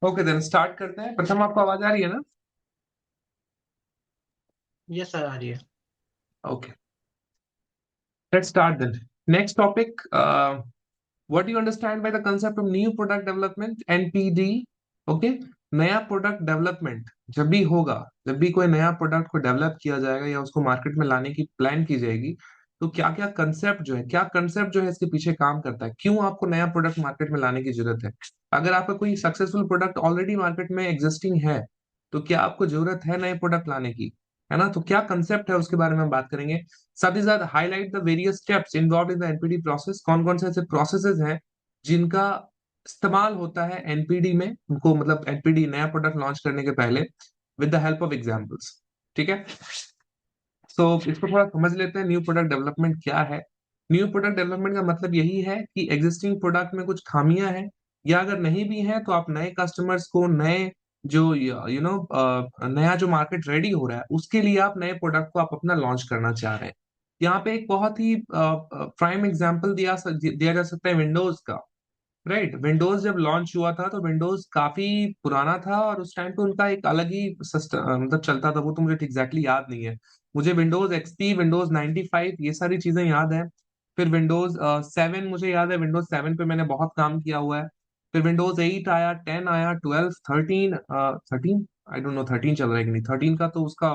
Okay then start करते हैं। प्रथम आपको आवाज आ रही है ना? ये सर आ रही है। Okay, let's start then. Next topic, what you understand by the concept of new product development, NPD. Okay, नया प्रोडक्ट डेवलपमेंट जब भी होगा, जब भी कोई नया प्रोडक्ट को डेवलप किया जाएगा या उसको मार्केट में लाने की प्लान की जाएगी, तो क्या क्या कंसेप्ट जो है, क्या कंसेप्ट जो है इसके पीछे काम करता है, क्यों आपको नया प्रोडक्ट मार्केट में लाने की जरूरत है। अगर आपका कोई सक्सेसफुल प्रोडक्ट ऑलरेडी मार्केट में एग्जिस्टिंग है, तो क्या आपको जरूरत है नए प्रोडक्ट लाने की, है ना? तो क्या कंसेप्ट है उसके बारे में हम बात करेंगे। साथ ही साथ highlight the various steps involve in the NPD process. कौन कौन से ऐसे प्रोसेसेस हैं जिनका इस्तेमाल होता है एनपीडी में, उनको मतलब एनपीडी नया प्रोडक्ट लॉन्च करने के पहले, with the help of examples. ठीक है, सो इसको थोड़ा समझ लेते हैं। न्यू प्रोडक्ट डेवलपमेंट क्या है? न्यू प्रोडक्ट डेवलपमेंट का मतलब यही है कि एग्जिस्टिंग प्रोडक्ट में कुछ खामियां हैं, या अगर नहीं भी हैं तो आप नए कस्टमर्स को, नए जो नया जो मार्केट रेडी हो रहा है उसके लिए आप नए प्रोडक्ट को आप अपना लॉन्च करना चाह रहे हैं। यहाँ पे एक बहुत ही प्राइम एग्जांपल दिया जा सकता है विंडोज का। राइट, विंडोज जब लॉन्च हुआ था तो विंडोज काफी पुराना था और उस टाइम पे उनका एक अलग ही मतलब चलता था। वो तो मुझे एग्जैक्टली याद नहीं है। मुझे विंडोज एक्सपी, विंडोज 95 ये सारी चीजें याद है। फिर विंडोज 7 मुझे याद है, विंडोज 7 पे मैंने बहुत काम किया हुआ है। फिर विंडोज 8 आया, 10 आया, 12, 13, 13, आई डोंट नो 13 चल रहा है कि नहीं। 13 का तो उसका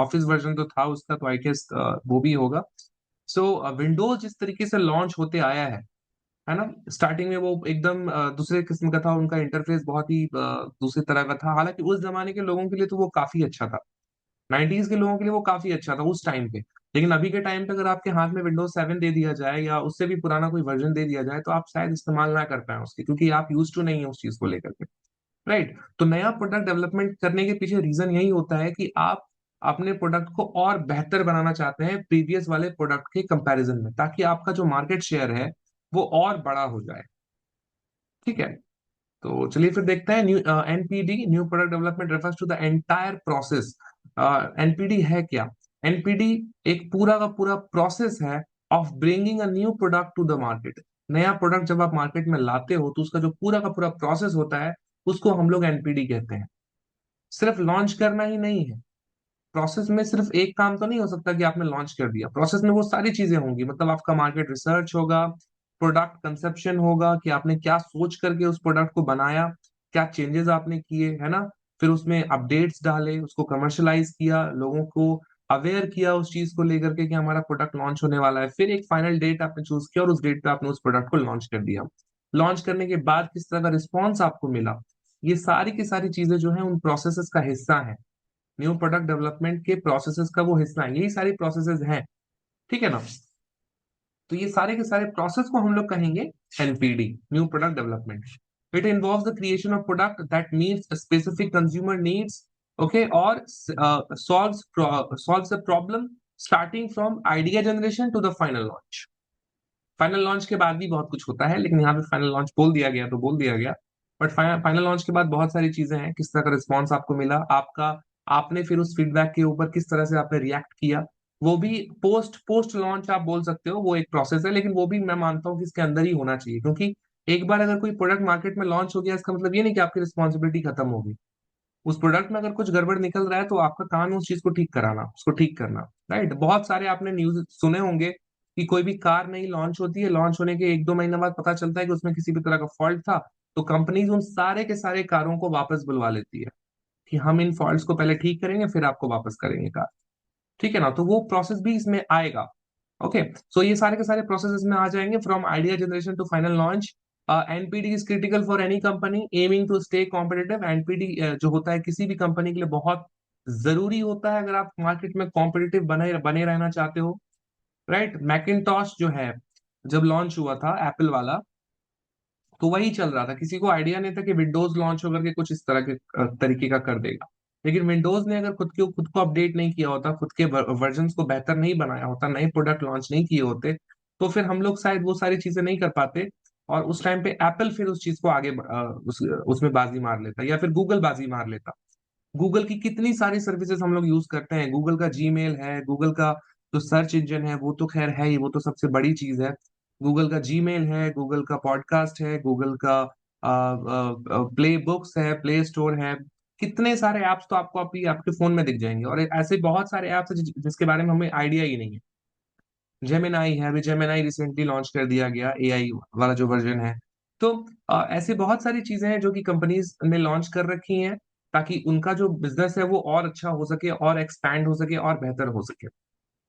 ऑफिस वर्जन तो था उसका, तो आई गेस वो भी होगा। सो विंडोज जिस तरीके से लॉन्च होते आया है ना, स्टार्टिंग में वो एकदम दूसरे किस्म का था, उनका इंटरफेस बहुत ही दूसरी तरह का था। हालांकि उस जमाने के लोगों के लिए तो वो काफी अच्छा था, 90s के लोगों के लिए वो काफी अच्छा था उस टाइम पे। लेकिन अभी के टाइम पे अगर आपके हाथ में विंडोज 7 दे दिया जाए या उससे भी पुराना कोई वर्जन दे दिया जाए, तो आप शायद इस्तेमाल ना कर पाए उसकी, क्योंकि आप यूज टू नहीं है उस चीज को लेकर के। राइट, तो नया प्रोडक्ट डेवलपमेंट करने के पीछे रीजन यही होता है कि आप अपने प्रोडक्ट को और बेहतर बनाना चाहते हैं प्रीवियस वाले प्रोडक्ट के कंपैरिजन में, ताकि आपका जो मार्केट शेयर है वो और बड़ा हो जाए। ठीक है, तो चलिए फिर देखते हैं। New NPD, new product development refers to the entire process. NPD है क्या? एनपीडी एक पूरा का पूरा प्रोसेस है of bringing a new product to the market. नया प्रोडक्ट जब आप मार्केट में लाते हो तो उसका जो पूरा का पूरा प्रोसेस होता है उसको हम लोग एनपीडी कहते हैं। सिर्फ लॉन्च करना ही नहीं है, प्रोसेस में सिर्फ एक काम तो नहीं हो सकता कि आपने लॉन्च कर दिया। प्रोसेस में वो सारी चीजें होंगी, मतलब आपका मार्केट रिसर्च होगा, प्रोडक्ट कंसेप्शन होगा कि आपने क्या सोच करके उस प्रोडक्ट को बनाया, क्या चेंजेस आपने किए, है ना। फिर उसमें अपडेट्स डाले, उसको कमर्शलाइज किया, लोगों को अवेयर किया उस चीज को लेकर के कि हमारा प्रोडक्ट लॉन्च होने वाला है। फिर एक फाइनल डेट आपने चूज किया और उस डेट पे आपने उस प्रोडक्ट को लॉन्च कर दिया। लॉन्च करने के बाद किस तरह का रिस्पॉन्स आपको मिला, ये सारी की सारी चीजें जो है उन प्रोसेसेस का हिस्सा है। न्यू प्रोडक्ट डेवलपमेंट के प्रोसेसेस का वो हिस्सा है, यही सारी प्रोसेसेस हैं। ठीक है ना? तो ये सारे के सारे प्रोसेस को हम लोग कहेंगे NPD, new product development. It involves the creation of product that meets specific consumer needs, okay, और solves the problem starting from idea generation to the final launch. Final launch के बाद भी बहुत कुछ होता है, लेकिन यहाँ पे फाइनल लॉन्च बोल दिया गया तो बोल दिया गया। बट फाइनल लॉन्च के बाद बहुत सारी चीजें हैं, किस तरह का रिस्पॉन्स आपको मिला, आपका आपने फिर उस फीडबैक के ऊपर किस तरह से आपने रिएक्ट किया, वो भी पोस्ट पोस्ट लॉन्च आप बोल सकते हो, वो एक प्रोसेस है। लेकिन वो भी मैं मानता हूँ कि इसके अंदर ही होना चाहिए, क्योंकि एक बार अगर कोई प्रोडक्ट मार्केट में लॉन्च हो गया, इसका मतलब ये नहीं कि आपकी रिस्पॉन्सिबिलिटी खत्म होगी। उस प्रोडक्ट में अगर कुछ गड़बड़ निकल रहा है तो आपका काम है उस चीज को ठीक कराना, उसको ठीक करना। राइट, बहुत सारे आपने न्यूज सुने होंगे कि कोई भी कार नई लॉन्च होती है, लॉन्च होने के 1-2 महीने बाद पता चलता है कि उसमें किसी भी तरह का फॉल्ट था, तो कंपनीज उन सारे के सारे कारों को वापस बुलवा लेती है कि हम इन फॉल्ट्स को पहले ठीक करेंगे फिर आपको वापस करेंगे कार। ठीक है ना, तो वो प्रोसेस भी इसमें आएगा। ओके, सो ये सारे के सारे प्रोसेस इसमें आ जाएंगे, from idea generation to final launch. NPD is critical for any company aiming to stay competitive. NPD जो होता है किसी भी कंपनी के लिए बहुत जरूरी होता है, अगर आप मार्केट में कॉम्पिटिटिव बने बने रहना चाहते हो। राइट, मैकिनटॉश जो है जब लॉन्च हुआ था एप्पल वाला, तो वही चल रहा था, किसी को आइडिया नहीं था कि विंडोज लॉन्च होकर के कुछ इस तरह के तरीके का कर देगा। लेकिन विंडोज ने अगर खुद को अपडेट नहीं किया होता, खुद के वर्जन को बेहतर नहीं बनाया होता, नए प्रोडक्ट लॉन्च नहीं किए होते, तो फिर हम लोग शायद वो सारी चीजें नहीं कर पाते। और उस टाइम पे एप्पल फिर उस चीज को आगे उसमें बाजी मार लेता, या फिर गूगल बाजी मार लेता। गूगल की कितनी सारी सर्विसेज हम लोग यूज करते हैं, गूगल का जीमेल है, गूगल का जो सर्च इंजन है वो तो खैर है ही, वो तो सबसे बड़ी चीज है। गूगल का जीमेल है, गूगल का पॉडकास्ट है, गूगल का प्ले बुक्स है, प्ले स्टोर है, कितने सारे ऐप्स तो आपको अभी आपके फोन में दिख जाएंगे। और ऐसे बहुत सारे ऐप्स हैं जिसके बारे में हमें आइडिया ही नहीं है। जेमिनाई है, अभी जेमिनाई रिसेंटली लॉन्च कर दिया गया, एआई वाला जो वर्जन है। तो ऐसे बहुत सारी चीजें हैं जो कि कंपनीज ने लॉन्च कर रखी हैं, ताकि उनका जो बिजनेस है वो और अच्छा हो सके, और एक्सपैंड हो सके, और बेहतर हो सके।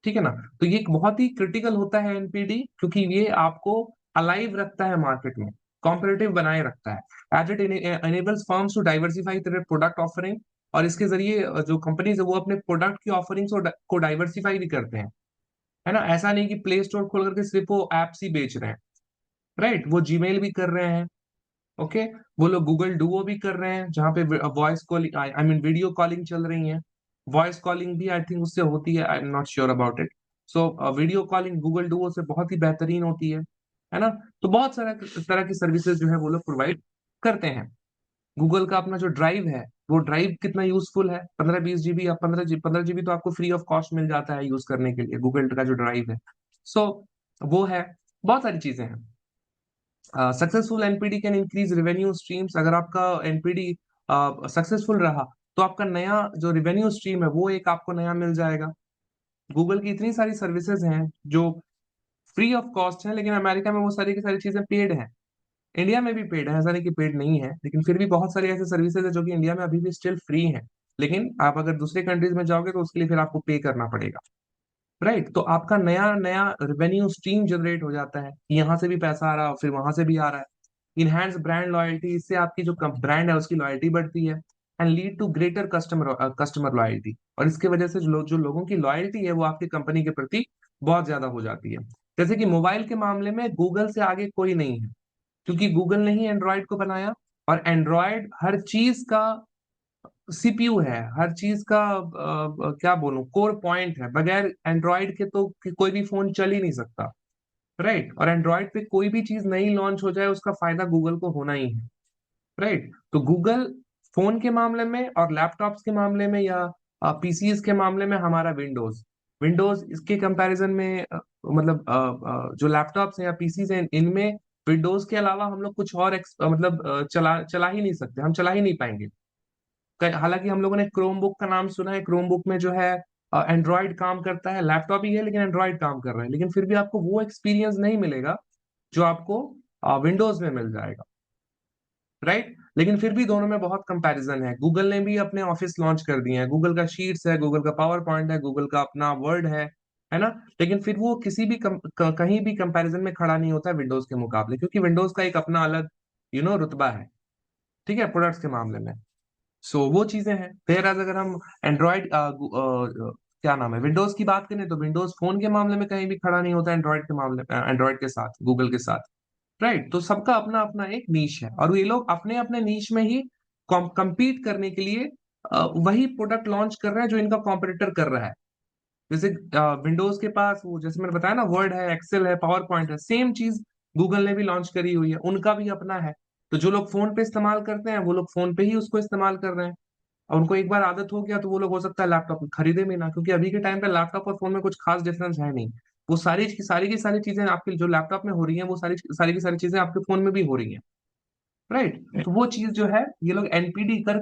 ठीक है ना। तो ये एक बहुत ही क्रिटिकल होता है एनपीडी, क्योंकि ये आपको अलाइव रखता है मार्केट में, कॉम्पिटिटिव बनाए रखता है, as it enables firms to diversify their product offering. और इसके जरिए जो कंपनीज है वो अपने प्रोडक्ट की ऑफरिंग्स को डाइवर्सिफाई भी करते हैं, है ना। ऐसा नहीं कि प्ले स्टोर खोल करके सिर्फ वो एप्स ही बेच रहे हैं, राइट। वो जीमेल भी कर रहे हैं, ओके। वो लोग गूगल डुओ भी कर रहे हैं, जहाँ पे voice calling, I mean video calling चल रही है। वॉइस कॉलिंग भी आई थिंक उससे होती है, I am not sure about it. So video calling Google Duo से बहुत ही बेहतरीन होती है ना। तो बहुत सारा तरह की सर्विसेज जो है वो लोग प्रोवाइड करते हैं। गूगल का अपना जो ड्राइव है, वो ड्राइव कितना यूजफुल है, 15-20 जीबी या 15 जीबी तो आपको फ्री ऑफ कॉस्ट मिल जाता है यूज करने के लिए, गूगल का जो ड्राइव है। सो वो है, बहुत सारी चीजें हैं। Successful NPD can increase revenue streams. अगर आपका एनपीडी सक्सेसफुल रहा, तो आपका नया जो रेवेन्यू स्ट्रीम है वो एक आपको नया मिल जाएगा। गूगल की इतनी सारी सर्विसेज हैं जो फ्री ऑफ कॉस्ट है, लेकिन अमेरिका में वो सारी की सारी चीजें पेड हैं। इंडिया में भी पेड है, ऐसा नहीं कि पेड नहीं है, लेकिन फिर भी बहुत सारी ऐसी सर्विसेज है जो कि इंडिया में अभी भी स्टिल फ्री है। लेकिन आप अगर दूसरे कंट्रीज में जाओगे तो उसके लिए फिर आपको पे करना पड़ेगा, राइट। तो आपका नया नया रेवेन्यू स्ट्रीम जनरेट हो जाता है, यहाँ से भी पैसा आ रहा है फिर वहां से भी आ रहा है। इनहैंस ब्रांड लॉयल्टी, इससे आपकी जो ब्रांड है उसकी लॉयल्टी बढ़ती है। And lead to greater customer loyalty. और इसके वजह से जो लोगों की लॉयल्टी है वो आपकी कंपनी के प्रति बहुत ज्यादा हो जाती है। जैसे कि मोबाइल के मामले में गूगल से आगे कोई नहीं है, क्योंकि गूगल ने ही एंड्रॉयड को बनाया। और एंड्रॉयड हर चीज का सीपीयू है, हर चीज का क्या बोलूं, कोर पॉइंट है। बगैर एंड्रॉयड के तो कोई भी फोन चल ही नहीं सकता, राइट। और एंड्रॉयड पे कोई भी चीज नई लॉन्च हो जाए उसका फायदा गूगल को होना ही है, राइट। तो गूगल फोन के मामले में और लैपटॉप्स के मामले में या पीसीज के मामले में हमारा विंडोज, विंडोज इसके कंपैरिजन में मतलब जो लैपटॉप्स हैं या पीसीज हैं इनमें विंडोज के अलावा हम लोग कुछ और मतलब चला चला ही नहीं सकते, हम चला ही नहीं पाएंगे। हालांकि हम लोगों ने क्रोमबुक का नाम सुना है, क्रोमबुक में जो है एंड्रॉयड काम करता है, लैपटॉप ही है लेकिन एंड्रॉयड काम कर रहा है, लेकिन फिर भी आपको वो एक्सपीरियंस नहीं मिलेगा जो आपको विंडोज में मिल जाएगा, राइट। लेकिन फिर भी दोनों में बहुत कंपैरिजन है। गूगल ने भी अपने ऑफिस लॉन्च कर दिए हैं, गूगल का शीट्स है, गूगल का पावर पॉइंट है, गूगल का अपना वर्ड है ना। लेकिन फिर वो किसी भी कहीं भी कंपैरिजन में खड़ा नहीं होता विंडोज के मुकाबले, क्योंकि विंडोज का एक अपना अलग रुतबा है, ठीक है, प्रोडक्ट्स के मामले में। सो वो चीजें हैं। फिर अगर हम एंड्रॉइड क्या नाम है, विंडोज की बात करें, तो विंडोज फोन के मामले में कहीं भी खड़ा नहीं होता एंड्रॉइड के मामले में, एंड्रॉइड के साथ, गूगल के साथ, राइट। तो सबका अपना अपना एक नीश है, और ये लोग अपने अपने नीश में ही compete करने के लिए वही प्रोडक्ट लॉन्च कर रहे हैं जो इनका कॉम्पिटिटर कर रहा है। जैसे विंडोज के पास वो, जैसे मैंने बताया ना, वर्ड है, एक्सेल है, पावर पॉइंट है, सेम चीज गूगल ने भी लॉन्च करी हुई है, उनका भी अपना है। तो जो लोग फोन पे इस्तेमाल करते हैं वो लोग फोन पे ही उसको इस्तेमाल कर रहे हैं। और उनको एक बार आदत हो गया तो वो लोग हो सकता है लैपटॉप खरीदे भी ना, क्योंकि अभी के टाइम पे लैपटॉप और फोन में कुछ खास डिफरेंस है नहीं। वो सारी की सारी चीजें आपकी जो लैपटॉप में हो रही हैं वो सारी की सारी चीजें आपके फोन में भी हो रही हैं, राइट। तो वो चीज जो है ये लोग एनपीडी कर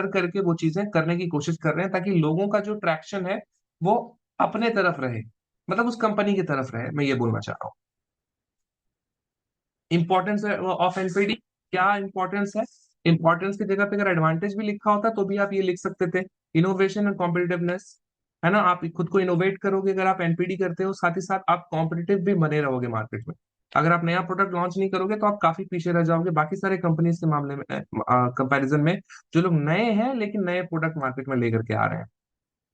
करके वो चीजें करने की कोशिश कर रहे हैं, ताकि लोगों का जो ट्रैक्शन है वो अपने तरफ रहे, मतलब उस कंपनी की तरफ रहे, मैं ये बोलना चाह रहा हूँ। इंपॉर्टेंस ऑफ एनपीडी, क्या इंपॉर्टेंस है। इंपॉर्टेंस की जगह पे अगर एडवांटेज भी लिखा होता तो भी आप ये लिख सकते थे, इनोवेशन एंड कॉम्पिटिटिवनेस, है ना। आप खुद को इनोवेट करोगे अगर आप एनपीडी करते हो, साथ ही साथ आप कॉम्पिटिटिव भी बने रहोगे मार्केट में। अगर आप नया प्रोडक्ट लॉन्च नहीं करोगे तो आप काफी पीछे रह जाओगे बाकी सारे कंपनीज के मामले में, कंपैरिजन में, जो लोग नए हैं लेकिन नए प्रोडक्ट मार्केट में लेकर के आ रहे हैं।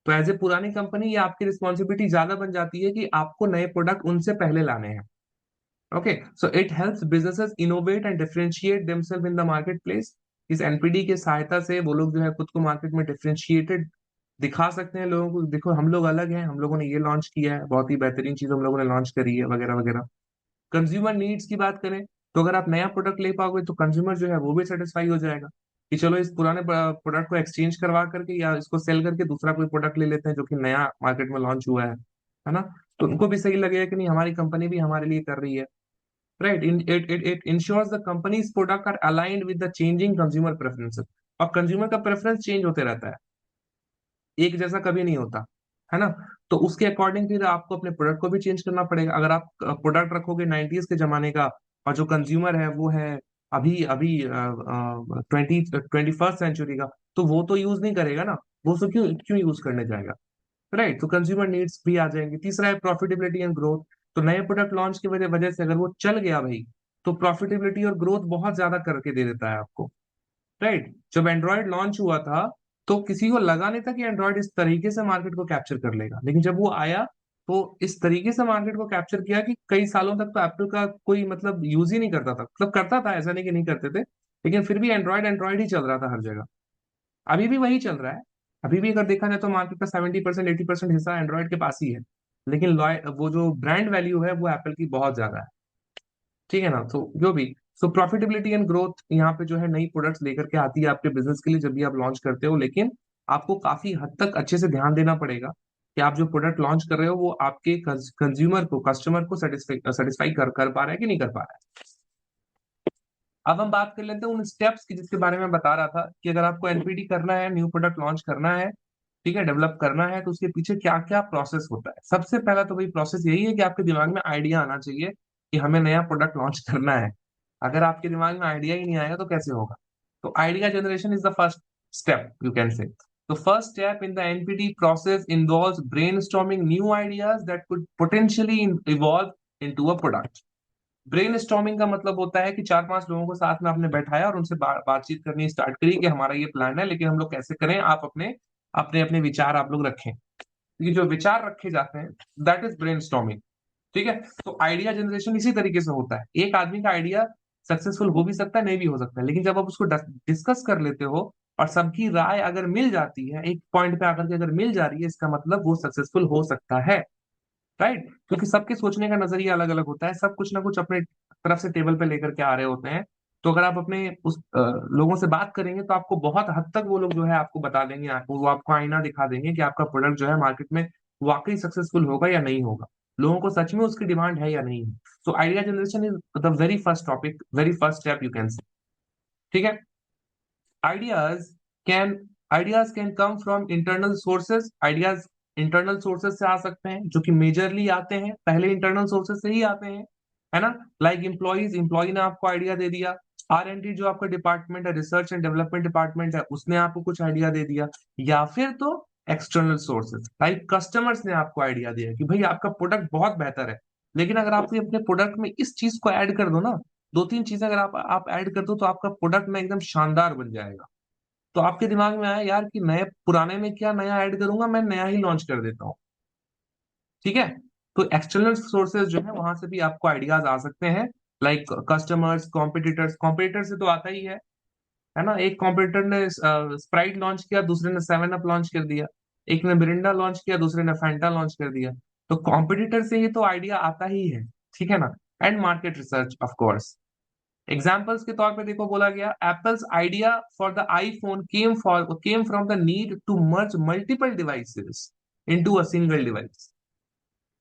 तो एज ए पुरानी कंपनी ये आपकी रिस्पॉन्सिबिलिटी ज्यादा बन जाती है कि आपको नए प्रोडक्ट उनसे पहले लाने हैं। Okay, so it helps businesses innovate and differentiate themselves in the marketplace. इस एनपीडी के सहायता से वो लोग जो है खुद को मार्केट में डिफरेंशिएटेड दिखा सकते हैं लोगों को, देखो हम लोग अलग हैं, हम लोगों ने ये लॉन्च किया है, बहुत ही बेहतरीन चीज हम लोगों ने लॉन्च करी है, वगैरह वगैरह। कंज्यूमर नीड्स की बात करें, तो अगर आप नया प्रोडक्ट ले पाओगे तो कंज्यूमर जो है वो भी सेटिस्फाई हो जाएगा, कि चलो इस पुराने प्रोडक्ट को एक्सचेंज करवा करके या इसको सेल करके दूसरा कोई प्रोडक्ट ले लेते हैं जो कि नया मार्केट में लॉन्च हुआ है ना। तो उनको भी सही लगेगा कि नहीं, हमारी कंपनी भी हमारे लिए कर रही है। Right. It ensures the company's product are aligned with the changing consumer preferences. और कंज्यूमर का प्रेफरेंस चेंज होते रहता है, एक जैसा कभी नहीं होता, है ना. तो उसके अकॉर्डिंग फिर आपको अपने प्रोडक्ट को भी चेंज करना पड़ेगा. अगर आप प्रोडक्ट रखोगे 90s के जमाने का, और जो कंज्यूमर है वो है अभी अभी 21st सेंचुरी का, तो वो तो यूज नहीं करेगा ना. वो उसको क्यों क्यों यूज करने जाएगा. राइट. तो कंज्यूमर नीड्स भी आ जाएंगे. तीसरा है प्रॉफिटेबिलिटी एंड ग्रोथ. तो नए प्रोडक्ट लॉन्च की वजह वजह से अगर वो चल गया भाई, तो प्रॉफिटेबिलिटी और ग्रोथ बहुत ज्यादा करके दे देता है आपको. राइट. जब एंड्रॉयड लॉन्च हुआ था, तो किसी को लगा नहीं था कि एंड्रॉयड इस तरीके से मार्केट को कैप्चर कर लेगा, लेकिन जब वो आया तो इस तरीके से मार्केट को कैप्चर किया कि कई सालों तक तो एप्पल का कोई मतलब यूज ही नहीं करता था. मतलब करता था, ऐसा नहीं कि नहीं करते थे, लेकिन फिर भी एंड्रॉयड एंड्रॉयड ही चल रहा था हर जगह. अभी भी वही चल रहा है. अभी भी अगर देखा जाए तो मार्केट का 70% 80% हिस्सा एंड्रॉयड के पास ही है. लेकिन वो जो ब्रांड वैल्यू है वो एप्पल की बहुत ज्यादा है. ठीक है ना. तो जो भी, सो प्रॉफिटेबिलिटी एंड ग्रोथ यहाँ पे जो है नई प्रोडक्ट्स लेकर के आती है आपके बिजनेस के लिए जब भी आप लॉन्च करते हो. लेकिन आपको काफी हद तक अच्छे से ध्यान देना पड़ेगा कि आप जो प्रोडक्ट लॉन्च कर रहे हो वो आपके कंज्यूमर को, कस्टमर को सेटिस्फाई कर पा रहा है कि नहीं कर पा रहा है. अब हम बात कर लेते हैं उन स्टेप्स की जिसके बारे में बता रहा था कि अगर आपको एनपीडी करना है, न्यू प्रोडक्ट लॉन्च करना है, ठीक है, डेवलप करना है, तो उसके पीछे क्या क्या प्रोसेस होता है. सबसे पहला तो भाई प्रोसेस यही है कि आपके दिमाग में आइडिया आना चाहिए कि हमें नया प्रोडक्ट लॉन्च करना है. अगर आपके दिमाग में आइडिया ही नहीं आएगा तो कैसे होगा. तो idea generation is the first step, you can say. तो first step in the NPD process involves brainstorming new ideas that could potentially evolve into a product. Brainstorming का मतलब होता है कि चार पांच लोगों को साथ में आपने बैठाया और उनसे बातचीत करनी स्टार्ट करी कि हमारा ये प्लान है, लेकिन हम लोग कैसे करें. आप अपने अपने अपने विचार आप लोग रखें. ये जो विचार रखे जाते हैं, दैट इज ब्रेनस्टॉर्मिंग. ठीक है. तो आइडिया जनरेशन इसी तरीके से होता है. एक आदमी का आइडिया सक्सेसफुल हो भी सकता है, नहीं भी हो सकता है, लेकिन जब आप उसको डिस्कस कर लेते हो और सबकी राय अगर मिल जाती है, एक पॉइंट पे आकर के अगर मिल जा रही है, इसका मतलब वो सक्सेसफुल हो सकता है. राइट. क्योंकि सबके सोचने का नजरिया अलग अलग होता है, सब कुछ ना कुछ अपने तरफ से टेबल पे लेकर के आ रहे होते हैं. तो अगर आप अपने उस लोगों से बात करेंगे तो आपको बहुत हद तक वो लोग जो है आपको बता देंगे, आपको वो आपको आईना दिखा देंगे कि आपका प्रोडक्ट जो है मार्केट में वाकई सक्सेसफुल होगा या नहीं होगा, लोगों को सच में उसकी डिमांड है या नहीं है. So idea generation is the very first topic, very first step you can से. ठीक है. Ideas can ideas can come from internal sources. Ideas internal sources से आ सकते हैं, जो कि मेजरली आते हैं पहले इंटरनल सोर्सेज से ही आते हैं, है ना. लाइक एम्प्लॉय ने आपको आइडिया दे दिया. R&D जो आपका डिपार्टमेंट है, रिसर्च एंड डेवलपमेंट डिपार्टमेंट है, उसने आपको कुछ आइडिया दे दिया. या फिर तो एक्सटर्नल सोर्सेज लाइक कस्टमर्स ने आपको आइडिया दिया कि भाई आपका प्रोडक्ट बहुत बेहतर है, लेकिन अगर आप अपने प्रोडक्ट में इस चीज को ऐड कर दो ना, दो तीन चीजें अगर आप ऐड कर दो, तो आपका प्रोडक्ट में एकदम शानदार बन जाएगा. तो आपके दिमाग में आया यार कि नए पुराने में क्या नया ऐड करूंगा, मैं नया ही लॉन्च कर देता हूँ. ठीक है. तो एक्सटर्नल सोर्सेज जो है वहां से भी आपको आइडियाज आ सकते हैं. Like customers, competitors. कॉम्पिटिटर से तो आता ही है ना. एक कॉम्पिटिटर ने स्प्राइट लॉन्च किया, दूसरे ने 7 अप लॉन्च कर दिया. एक ने मिरिंडा लॉन्च किया, दूसरे ने फैंटा लॉन्च कर दिया. तो कॉम्पिटिटर से ही तो आइडिया आता ही है. ठीक है ना. And market research of course. Examples के तौर पे देखो, बोला गया Apple's idea for the iPhone came from the need to merge multiple devices into a single device.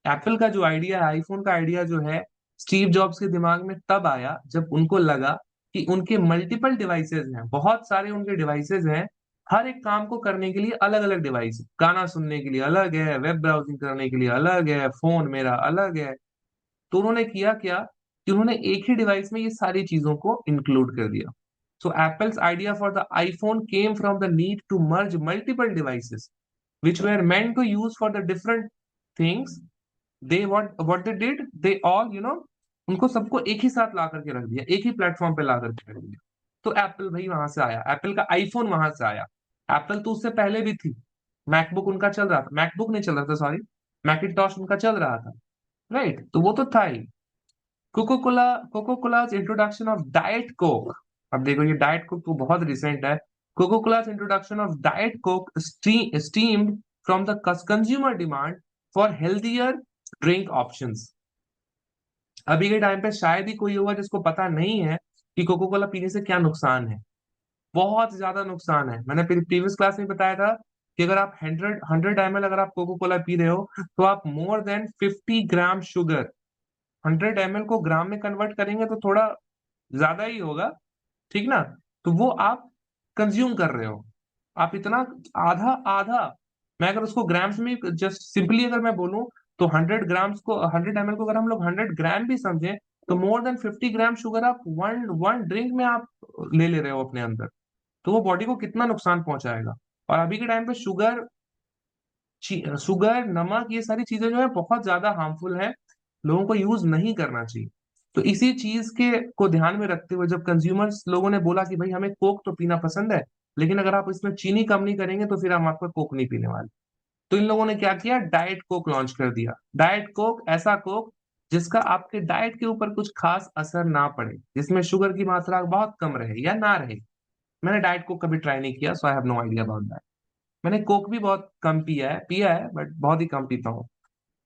Apple का जो आइडिया है, आईफोन का आइडिया जो है, स्टीव जॉब्स के दिमाग में तब आया जब उनको लगा कि उनके मल्टीपल डिवाइसेज हैं, बहुत सारे उनके डिवाइसेज हैं. हर एक काम को करने के लिए अलग अलग डिवाइस, गाना सुनने के लिए अलग है, वेब ब्राउजिंग करने के लिए अलग है, फोन मेरा अलग है. तो उन्होंने किया क्या कि उन्होंने एक ही डिवाइस में ये सारी चीजों को इंक्लूड कर दिया. So Apple's idea for the iPhone came from the need to merge multiple devices which were meant to use for the different things. They what they did, they all उनको सबको एक ही साथ ला करके रख दिया, एक ही प्लेटफॉर्म पे ला करके रख दिया. तो एप्पल भाई वहां से आया, एप्पल का आईफोन वहां से आया. एप्पल तो उससे पहले भी थी. मैकबुक उनका चल रहा था, मैकबुक नहीं चल रहा था, सॉरी, मैकिनटॉश उनका चल रहा था. राइट. तो वो तो था ही. Coca Cola's introduction of diet Coke. अब देखो ये डाइट कोक तो बहुत रिसेंट है. Coca Cola's introduction of diet Coke stemmed from the consumer demand for healthier drink options. अभी के टाइम पे शायद ही कोई होगा जिसको पता नहीं है कि कोको कोला पीने से क्या नुकसान है. बहुत ज्यादा नुकसान है. मैंने प्रीवियस क्लास में बताया था कि अगर आप 100 ml अगर आप कोको कोला पी रहे हो, तो आप more than 50 gram sugar 100 ml को ग्राम में कन्वर्ट करेंगे तो थोड़ा ज्यादा ही होगा, ठीक ना। तो वो आप कंज्यूम कर रहे हो, आप इतना आधा आधा। मैं अगर उसको ग्राम्स में जस्ट सिंपली अगर मैं बोलूं, तो 100 ग्राम्स को 100 ml को अगर हम लोग 100 ग्राम भी समझें, तो मोर देन 50 ग्राम शुगर आप वन वन ड्रिंक में आप ले रहे हो अपने अंदर। तो वो बॉडी को कितना नुकसान पहुंचाएगा। और अभी के टाइम पे शुगर, नमक, ये सारी चीजें जो है बहुत ज्यादा हार्मफुल है, लोगों को यूज नहीं करना चाहिए। तो इसी चीज के को ध्यान में रखते हुए जब कंज्यूमर्स लोगों ने बोला कि भाई हमें कोक तो पीना पसंद है, लेकिन अगर आप इसमें चीनी कम नहीं करेंगे तो फिर हम आपका कोक नहीं पीने वाले। तो इन लोगों ने क्या किया, डाइट कोक लॉन्च कर दिया। डाइट कोक, ऐसा कोक जिसका आपके डाइट के ऊपर कुछ खास असर ना पड़े, जिसमें शुगर की मात्रा बहुत कम रहे या ना रहे। मैंने डाइट कोक कभी ट्राई नहीं किया, so I have no idea about that. मैंने कोक भी बहुत कम पिया है बट बहुत ही कम पीता हूँ।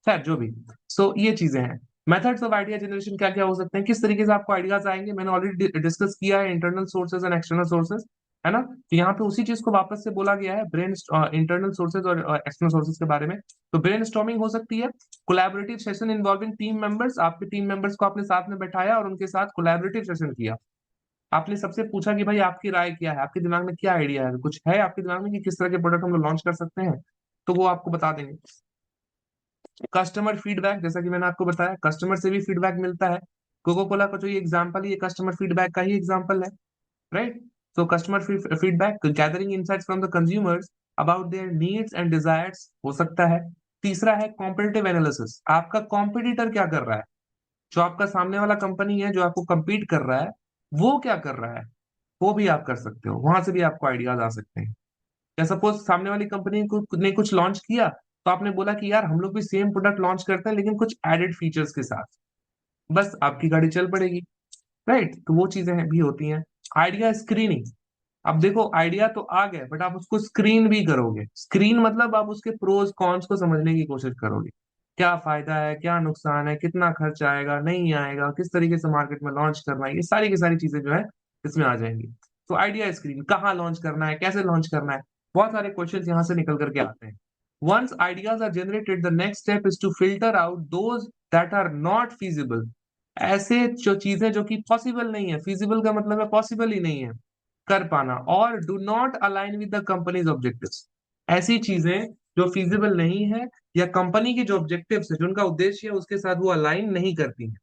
खैर जो भी। सो ये चीजें हैं। मेथड्स ऑफ आइडिया जनरेशन क्या क्या हो सकते हैं, किस तरीके से आपको आइडियाज आएंगे, मैंने ऑलरेडी डिस्कस किया है, internal sources and external sources, है ना। तो यहाँ पे उसी चीज को वापस से बोला गया है, ब्रेन इंटरनल सोर्सेज और एक्सटर्नल सोर्सेज के बारे में। तो ब्रेन स्टॉर्मिंग हो सकती है, collaborative session involving team members, आपके टीम मेंबर्स को आपने साथ में बैठाया और उनके साथ कोलैबोरेटिव सेशन किया। आपने सबसे पूछा कि भाई आपकी राय क्या है, आपके दिमाग में क्या आइडिया है, कुछ है आपके दिमाग में कि किस तरह के प्रोडक्ट हम लोग लॉन्च कर सकते हैं, तो वो आपको बता देंगे। कस्टमर फीडबैक, जैसा कि मैंने आपको बताया, कस्टमर से भी फीडबैक मिलता है। कोको कोला का जो ये एग्जाम्पल है, ये कस्टमर फीडबैक का ही एग्जाम्पल है, right. So customer feedback, gathering insights from the consumers about their needs and desires हो सकता है। तीसरा है कॉम्पिटिटिव एनालिसिस, आपका कॉम्पिटिटर क्या कर रहा है, जो आपका सामने वाला कंपनी है जो आपको compete कर रहा है, वो क्या कर रहा है, वो भी आप कर सकते हो, वहां से भी आपको आइडियाज आ सकते हैं। या सपोज सामने वाली कंपनी को ने कुछ लॉन्च किया, तो आपने बोला कि यार हम लोग भी सेम प्रोडक्ट लॉन्च करते हैं लेकिन कुछ एडेड फीचर्स के साथ, बस आपकी गाड़ी चल पड़ेगी, राइट। तो वो चीजें भी होती हैं। आइडिया स्क्रीनिंग, अब देखो आइडिया तो आ गया बट आप उसको स्क्रीन भी करोगे। स्क्रीन मतलब आप उसके प्रोज कॉन्स को समझने की कोशिश करोगे, क्या फायदा है, क्या नुकसान है, कितना खर्च आएगा, नहीं आएगा, किस तरीके से मार्केट में लॉन्च करना है, ये सारी की सारी चीजें जो है इसमें आ जाएंगी। तो आइडिया स्क्रीन, कहाँ लॉन्च करना है, कैसे लॉन्च करना है, बहुत सारे क्वेश्चंस यहाँ से निकल करके आते हैं। Once ideas are generated, the next step is to filter out those that are not feasible। ऐसे जो चीजें जो कि पॉसिबल नहीं है, feasible का मतलब है पॉसिबल ही नहीं है कर पाना, और do not align with the companies objectives. ऐसी चीजें जो फिजिबल नहीं है या कंपनी के जो ऑब्जेक्टिव्स है, जो उनका उद्देश्य है, उसके साथ वो अलाइन नहीं करती हैं।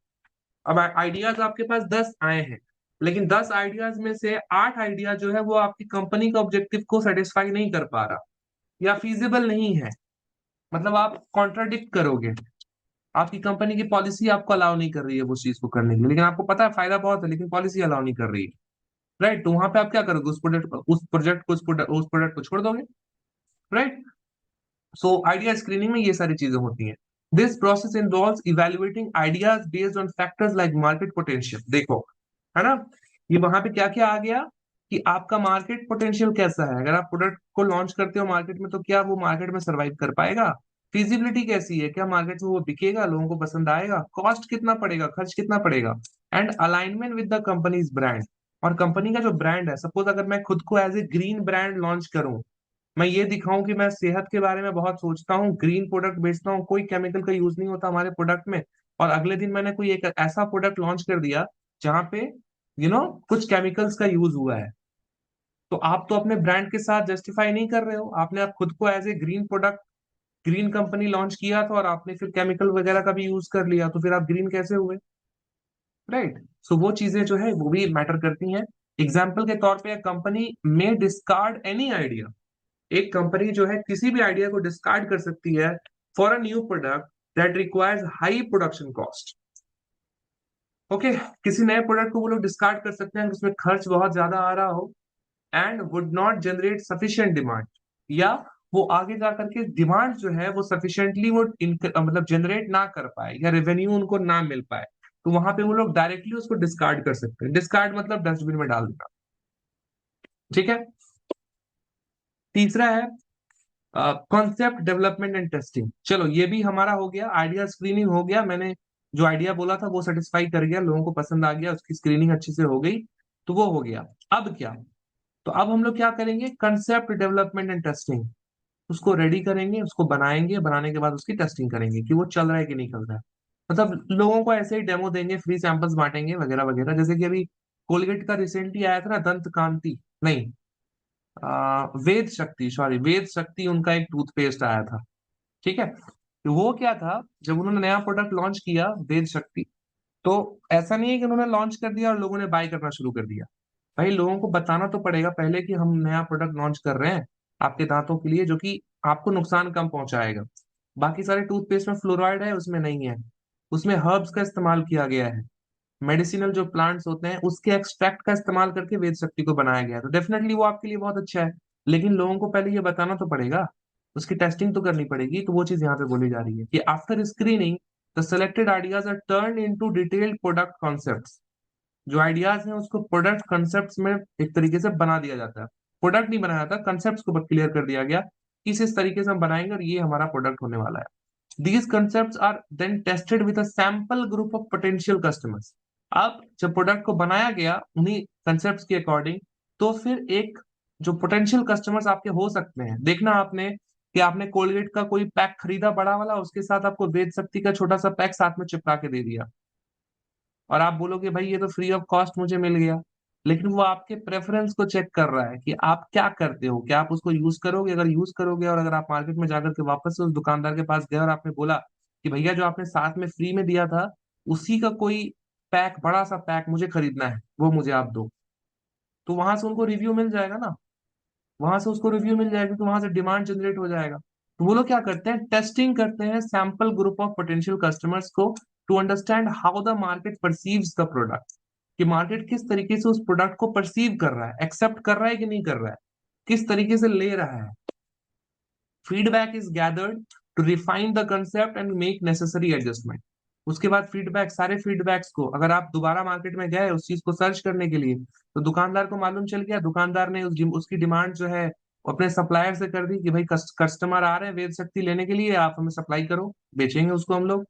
अब आइडियाज आपके पास 10 आए हैं, लेकिन 10 आइडियाज में से 8 आइडिया जो है वो आपकी कंपनी का ऑब्जेक्टिव को सेटिस्फाई नहीं कर पा रहा या फिजिबल नहीं है, मतलब आप कॉन्ट्राडिक्ट करोगे, आपकी कंपनी की पॉलिसी आपको अलाउ नहीं कर रही है उस चीज को करने के लिए, लेकिन आपको पता है फायदा बहुत है लेकिन पॉलिसी अलाउ नहीं कर रही है, राइट। तो वहां पे आप क्या करोगे, उस प्रोडक्ट को छोड़ दोगे, राइट। सो आइडिया स्क्रीनिंग में ये सारी चीजें होती हैं। This process involves evaluating ideas based on factors like market potential. देखो, है ना, ये वहां पे क्या क्या आ गया कि आपका मार्केट पोटेंशियल कैसा है, अगर आप प्रोडक्ट को लॉन्च करते हो मार्केट में तो क्या वो मार्केट में सर्वाइव कर पाएगा, फिजिबिलिटी कैसी है, क्या मार्केट में वो बिकेगा, लोगों को पसंद आएगा, कॉस्ट कितना पड़ेगा, खर्च कितना पड़ेगा, and alignment with the company's brand. और कंपनी का जो ब्रांड है, सपोज अगर मैं खुद को as a green brand launch करूं, मैं ये दिखाऊं कि मैं सेहत के बारे में बहुत सोचता हूँ, ग्रीन प्रोडक्ट बेचता हूँ, कोई केमिकल का यूज नहीं होता हमारे प्रोडक्ट में, और अगले दिन मैंने कोई एक ऐसा प्रोडक्ट लॉन्च कर दिया जहां पे कुछ केमिकल्स का यूज हुआ है, तो आप तो अपने ब्रांड के साथ जस्टिफाई नहीं कर रहे हो, आपने आप खुद को as a green product, green company launch किया था और आपने फिर केमिकल वगैरह का भी यूज कर लिया, तो फिर आप ग्रीन कैसे हुए, राइट। सो वो चीजें जो है वो भी मैटर करती हैं। एग्जाम्पल के तौर पे कंपनी में डिस्कार्ड एनी आइडिया, एक कंपनी जो है किसी भी आइडिया को डिस्कार्ड कर सकती है for a new product that requires high production cost. Okay, किसी नए प्रोडक्ट को वो लोग डिस्कार्ड कर सकते हैं उसमें खर्च बहुत ज्यादा आ रहा हो, and would not generate sufficient demand, या वो आगे जा करके डिमांड जो है वो सफिशिएंटली वो मतलब जनरेट ना कर पाए या रेवेन्यू उनको ना मिल पाए, तो वहां पे वो लोग डायरेक्टली उसको डिस्कार्ड कर सकते हैं। डिस्कार्ड मतलब डस्टबिन में डाल देना, ठीक है। तीसरा है कॉन्सेप्ट डेवलपमेंट एंड टेस्टिंग। चलो ये भी हमारा हो गया, आइडिया स्क्रीनिंग हो गया, मैंने जो आइडिया बोला था वो सेटिस्फाई कर गया, लोगों को पसंद आ गया, उसकी स्क्रीनिंग अच्छी से हो गई, तो वो हो गया। अब क्या, तो अब हम लोग क्या करेंगे, कंसेप्ट डेवलपमेंट एंड टेस्टिंग, उसको रेडी करेंगे, उसको बनाएंगे, बनाने के बाद उसकी टेस्टिंग करेंगे कि वो चल रहा है कि नहीं चल रहा है। मतलब लोगों को ऐसे ही डेमो देंगे, फ्री सैंपल्स बांटेंगे वगैरह वगैरह। जैसे कि अभी कोलगेट का रिसेंटली आया था ना, दंत कांति, नहीं, वेद शक्ति, सॉरी, वेद शक्ति उनका एक टूथपेस्ट आया था। ठीक है, तो वो क्या था, जब उन्होंने नया प्रोडक्ट लॉन्च किया वेद शक्ति, तो ऐसा नहीं है कि उन्होंने लॉन्च कर दिया और लोगों ने बाय करना शुरू कर दिया। भाई लोगों को बताना तो पड़ेगा पहले कि हम नया प्रोडक्ट लॉन्च कर रहे हैं आपके दांतों के लिए, जो कि आपको नुकसान कम पहुंचाएगा। बाकी सारे टूथपेस्ट में फ्लोराइड है, उसमें नहीं है। उसमें हर्ब्स का इस्तेमाल किया गया है, मेडिसिनल जो प्लांट्स होते हैं उसके एक्सट्रैक्ट का इस्तेमाल करके वेद शक्ति को बनाया गया है। तो डेफिनेटली वो आपके लिए बहुत अच्छा है, लेकिन लोगों को पहले ये बताना तो पड़ेगा, उसकी टेस्टिंग तो करनी पड़ेगी। तो वो चीज यहाँ पे बोली जा रही है कि after screening the selected ideas are turn into detailed product concepts. जो आइडियाज हैं उसको प्रोडक्ट कॉन्सेप्ट्स में एक तरीके से बना दिया जाता है। प्रोडक्ट नहीं बनाया जाता, कॉन्सेप्ट्स को क्लियर कर दिया गया कि इस तरीके से हम बनाएंगे और ये हमारा प्रोडक्ट होने वाला है। These concepts are then tested with a sample group of potential customers. अब जब प्रोडक्ट को बनाया गया उन्हीं कंसेप्ट के अकॉर्डिंग, तो फिर एक जो पोटेंशियल कस्टमर्स आपके हो सकते हैं, देखना आपने कि आपने कोलगेट का कोई पैक खरीदा बड़ा वाला, उसके साथ आपको वेद शक्ति का छोटा सा पैक साथ में चिपका के दे दिया, और आप बोलोगे भाई ये तो फ्री ऑफ कॉस्ट मुझे मिल गया। लेकिन वो आपके प्रेफरेंस को चेक कर रहा है कि आप क्या करते हो, क्या आप उसको यूज करोगे। अगर यूज करोगे और अगर आप मार्केट में जाकर के वापस से उस दुकानदार के पास गए और आपने बोला कि भैया जो आपने साथ में फ्री में दिया था उसी का कोई पैक, बड़ा सा पैक मुझे खरीदना है, वो मुझे आप दो, तो वहां से उनको रिव्यू मिल जाएगा ना, वहां से उसको रिव्यू मिल जाएगा, तो वहां से डिमांड जनरेट हो जाएगा। तो वो लोग क्या करते हैं, टेस्टिंग करते हैं sample group of potential customers को, to understand how the market perceives the product, कि मार्केट किस तरीके से उस प्रोडक्ट को परसीव कर रहा है, एक्सेप्ट कर रहा है कि नहीं कर रहा है, किस तरीके से ले रहा है। Feedback is gathered to refine the concept and make necessary adjustment. उसके बाद फीडबैक, सारे फीडबैक्स को अगर आप दोबारा मार्केट में गए उस चीज को सर्च करने के लिए, तो दुकानदार को मालूम चल गया, दुकानदार ने उसकी डिमांड जो है वो अपने सप्लायर से कर दी कि भाई कस्टमर आ रहे हैं वेद शक्ति लेने के लिए, आप हमें सप्लाई करो, बेचेंगे उसको हम लोग,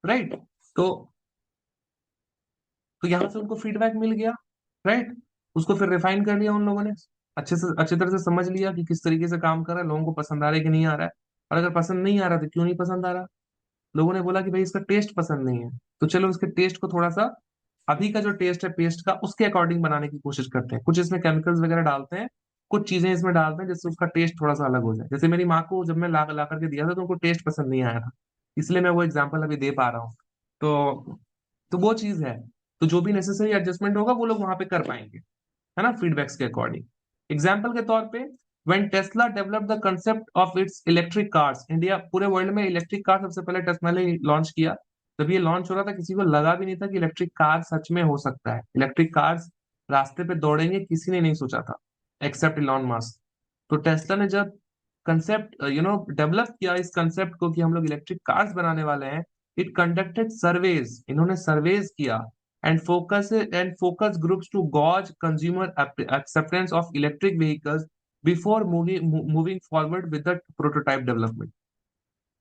राइट। तो तो यहाँ से उनको फीडबैक मिल गया, राइट। उसको फिर रिफाइन कर लिया उन लोगों ने, अच्छी तरह से समझ लिया कि किस तरीके से काम कर रहा है, लोगों को पसंद आ रहा है कि नहीं आ रहा है। और अगर पसंद नहीं आ रहा तो क्यों नहीं पसंद आ रहा, लोगों ने बोला कि भाई इसका टेस्ट पसंद नहीं है, तो चलो उसके टेस्ट को थोड़ा सा, अभी का जो टेस्ट है पेस्ट का उसके अकॉर्डिंग बनाने की कोशिश करते हैं। कुछ इसमें केमिकल्स वगैरह डालते हैं, कुछ चीजें इसमें डालते हैं जिससे उसका टेस्ट थोड़ा सा अलग हो जाए। जैसे मेरी माँ को जब मैं ला करके दिया था तो उनको टेस्ट पसंद नहीं आया था, इसलिए मैं वो एग्जाम्पल अभी दे पा रहा हूँ। तो वो चीज है। तो जो भी नेसेसरी एडजस्टमेंट होगा वो लोग वहां पे कर पाएंगे, है ना, फीडबैक्स के अकॉर्डिंग। एग्जाम्पल के तौर पे, when Tesla develop the concept of its electric cars, India पूरे वर्ल्ड में इलेक्ट्रिक कार सबसे पहले टेस्ला ने लॉन्च किया। जब ये लॉन्च हो रहा था किसी को लगा भी नहीं था कि इलेक्ट्रिक कार सच में हो सकता है, इलेक्ट्रिक कार्स रास्ते पे दौड़ेंगे, किसी ने नहीं सोचा था एक्सेप्ट इलॉन मस्क। तो टेस्ला ने जब कंसेप्ट डेवलप किया इस कंसेप्ट को कि हम लोग इलेक्ट्रिक कार्स बनाने वाले हैं, इट कंडक्टेड सर्वेज, इन्होंने सर्वेज किया, and focus groups to gauge consumer acceptance of electric vehicles before moving forward with the prototype development,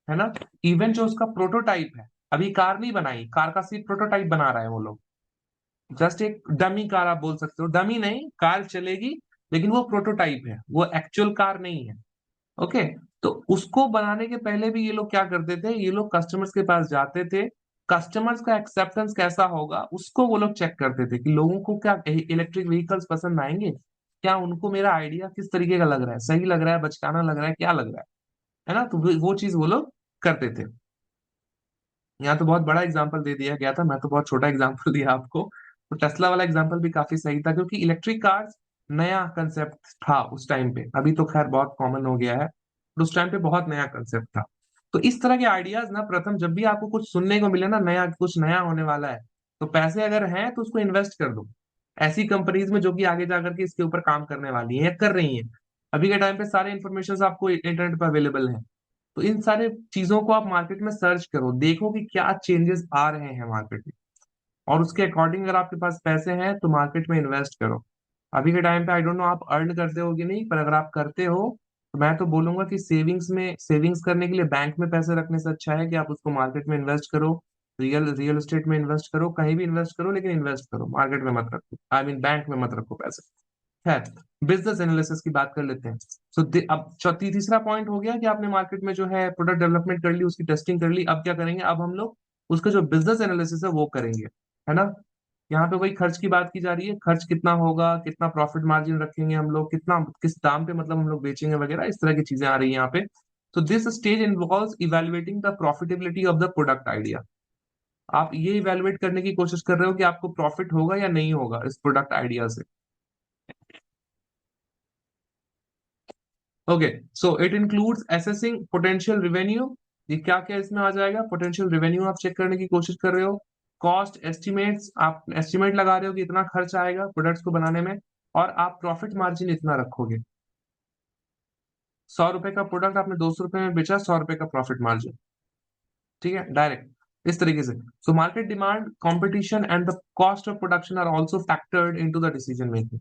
है ना। इवन जो उसका प्रोटोटाइप है, अभी कार नहीं बनाई, कार का सिर्फ प्रोटोटाइप बना रहा है वो लोग, जस्ट एक डमी कार आप बोल सकते हो, डमी नहीं, कार चलेगी लेकिन वो प्रोटोटाइप है, वो एक्चुअल कार नहीं है। ओके, तो उसको बनाने के पहले भी ये लोग क्या करते थे, ये लोग कस्टमर्स के पास जाते थे, कस्टमर्स का एक्सेप्टेंस कैसा होगा उसको वो लोग चेक करते थे कि लोगों को क्या इलेक्ट्रिक व्हीकल्स पसंद आएंगे, क्या उनको मेरा आइडिया किस तरीके का लग रहा है, सही लग रहा है, बचकाना लग रहा है, क्या लग रहा है ना। तो वो चीज वो लोग करते थे। यहाँ तो बहुत बड़ा एग्जाम्पल दे दिया गया था, मैं तो बहुत छोटा एग्जाम्पल दिया आपको। तो टेस्ला वाला एग्जाम्पल भी काफी सही था, क्योंकि इलेक्ट्रिक कार्स नया कंसेप्ट था उस टाइम पे, अभी तो खैर बहुत कॉमन हो गया है, तो उस टाइम पे बहुत नया कंसेप्ट था। तो इस तरह के आइडियाज ना, प्रथम जब भी आपको कुछ सुनने को मिले ना, नया कुछ नया होने वाला है, तो पैसे अगर हैं तो उसको इन्वेस्ट कर दो ऐसी कंपनीज में जो कि आगे जाकर के इसके ऊपर काम करने वाली है या कर रही है। अभी के टाइम पे सारे इन्फॉर्मेशन आपको इंटरनेट पर अवेलेबल है, तो इन सारे चीजों को आप मार्केट में सर्च करो, देखो कि क्या चेंजेस आ रहे हैं मार्केट में, और उसके अकॉर्डिंग अगर आपके पास पैसे हैं तो मार्केट में इन्वेस्ट करो। अभी के टाइम पे आई डोंट नो आप अर्न करते हो कि नहीं, पर अगर आप करते हो तो मैं तो बोलूंगा कि सेविंग्स करने के लिए बैंक में पैसे रखने से अच्छा है कि आप उसको मार्केट में इन्वेस्ट करो, रियल एस्टेट में इन्वेस्ट करो, कहीं भी इन्वेस्ट करो, लेकिन इन्वेस्ट करो, मार्केट में मत रखो, आई मीन बैंक में मत रखो पैसे। है, बिजनेस एनालिसिस की बात कर लेते हैं। अब तीसरा पॉइंट हो गया कि आपने मार्केट में जो है प्रोडक्ट डेवलपमेंट कर ली, उसकी टेस्टिंग कर ली, अब क्या करेंगे, अब हम लोग उसका जो बिजनेस एनालिसिस है वो करेंगे, है ना। यहाँ पे वही खर्च की बात की जा रही है, खर्च कितना होगा, कितना प्रॉफिट मार्जिन रखेंगे हम लोग, कितना किस दाम पे मतलब हम लोग बेचेंगे वगैरह, इस तरह की चीजें आ रही है यहाँ पे। तो this stage involves evaluating the profitability of the product idea. आप ये इवेलुएट करने की कोशिश कर रहे हो कि आपको प्रॉफिट होगा या नहीं होगा इस प्रोडक्ट आइडिया से। Okay, so it includes assessing potential revenue. ये क्या क्या इसमें आ जाएगा, पोटेंशियल रेवेन्यू आप चेक करने की कोशिश कर रहे हो, कॉस्ट एस्टिमेट्स, आप एस्टिमेट लगा रहे हो कि इतना खर्च आएगा प्रोडक्ट्स को बनाने में, और आप प्रॉफिट मार्जिन इतना रखोगे। 100 रुपए का प्रोडक्ट आपने 200 रुपए में बेचा, 100 रुपए का प्रॉफिट मार्जिन, ठीक है, डायरेक्ट इस तरीके से। So market demand, competition and the cost of production are also factored into the decision making,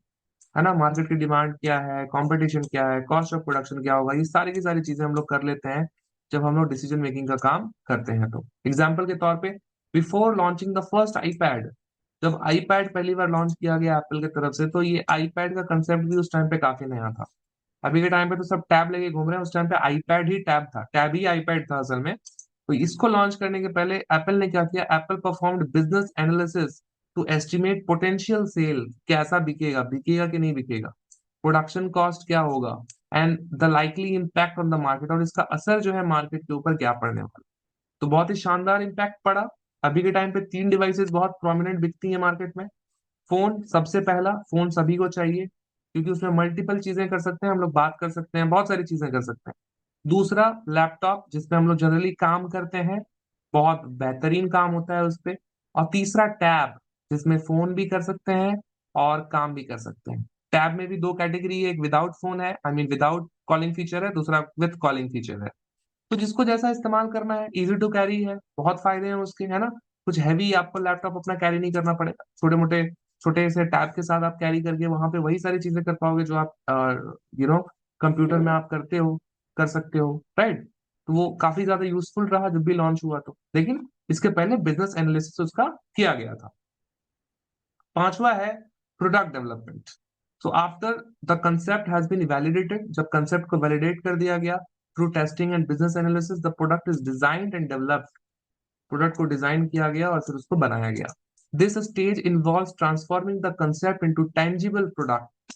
है ना। मार्केट की डिमांड क्या है, कंपटीशन क्या है, कॉस्ट ऑफ प्रोडक्शन क्या होगा, ये सारी की सारी चीजें हम लोग कर लेते हैं जब हम लोग डिसीजन मेकिंग का काम करते हैं। तो एग्जाम्पल के तौर पे, before launching the first iPad, जब आईपैड पहली बार लॉन्च किया गया एप्पल की तरफ से, तो ये आईपैड का कंसेप्ट भी उस टाइम पे काफी नया था। अभी के टाइम पे तो सब टैब लेके घूम रहे हैं, उस टाइम पे आईपैड ही टैब था, टैब ही आईपैड था असल में। तो इसको लॉन्च करने के पहले एप्पल ने क्या किया, Apple performed business analysis to estimate potential sale, कैसा बिकेगा, बिकेगा कि नहीं बिकेगा, प्रोडक्शन कॉस्ट क्या होगा, and the likely impact on the market, और इसका असर जो है मार्केट के ऊपर क्या पड़ने वाला। तो बहुत ही शानदार इम्पैक्ट पड़ा। अभी के टाइम पे 3 डिवाइसेस बहुत प्रोमिनेंट बिकती है मार्केट में। फोन सबसे पहला, फोन सभी को चाहिए क्योंकि उसमें मल्टीपल चीजें कर सकते हैं हम लोग, बात कर सकते हैं, बहुत सारी चीजें कर सकते हैं। दूसरा लैपटॉप, जिसमें हम लोग जनरली काम करते हैं, बहुत बेहतरीन काम होता है उस पे। और तीसरा टैब, जिसमें फोन भी कर सकते हैं और काम भी कर सकते हैं। टैब में भी दो कैटेगरी है, एक विदाउट फोन है, I mean without calling feature है, दूसरा विथ कॉलिंग फीचर है। तो जिसको जैसा इस्तेमाल करना है, इजी टू कैरी है, बहुत फायदे हैं उसके, है ना। कुछ हैवी आपको लैपटॉप अपना कैरी नहीं करना पड़ेगा, छोटे मोटे छोटे से टैब के साथ आप कैरी करके वहां पे वही सारी चीजें कर पाओगे जो आप कंप्यूटर में आप करते हो, कर सकते हो, राइट। तो वो काफी ज्यादा यूजफुल रहा जब भी लॉन्च हुआ तो, लेकिन इसके पहले बिजनेस एनालिसिस उसका किया गया था। पांचवा है product development. So after the concept has been validated, जब कंसेप्ट को वैलिडेट कर दिया गया through testing and business analysis, the product is designed and developed, product को डिजाइन किया गया और फिर उसको बनाया गया। This stage involves transforming the concept into tangible product.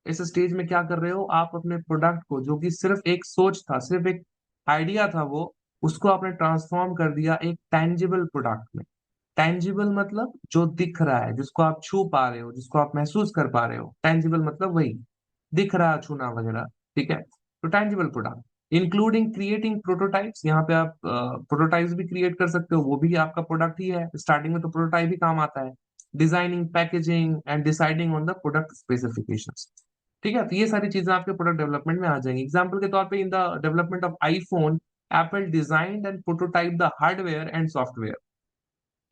इस स्टेज में क्या कर रहे हो आप, अपने प्रोडक्ट को, जो कि सिर्फ एक सोच था, सिर्फ एक आइडिया था, वो उसको आपने ट्रांसफॉर्म कर दिया एक टेंजिबल प्रोडक्ट में। टेंजिबल मतलब जो दिख रहा है, जिसको आप छू पा रहे हो, जिसको आप महसूस कर पा रहे हो, टेंजिबल मतलब वही दिख रहा, छूना वगैरह, ठीक है। तो tangible product including creating prototypes, यहाँ पे आप प्रोटोटाइप्स भी क्रिएट कर सकते हो, वो भी आपका प्रोडक्ट ही है, स्टार्टिंग में तो प्रोटोटाइप ही काम आता है। Designing, packaging and deciding on the product specifications, ठीक है। तो ये सारी चीजें आपके प्रोडक्ट डेवलपमेंट में आ जाएंगी। एग्जाम्पल के तौर पे, in the development of iPhone, Apple designed and prototype the hardware and software,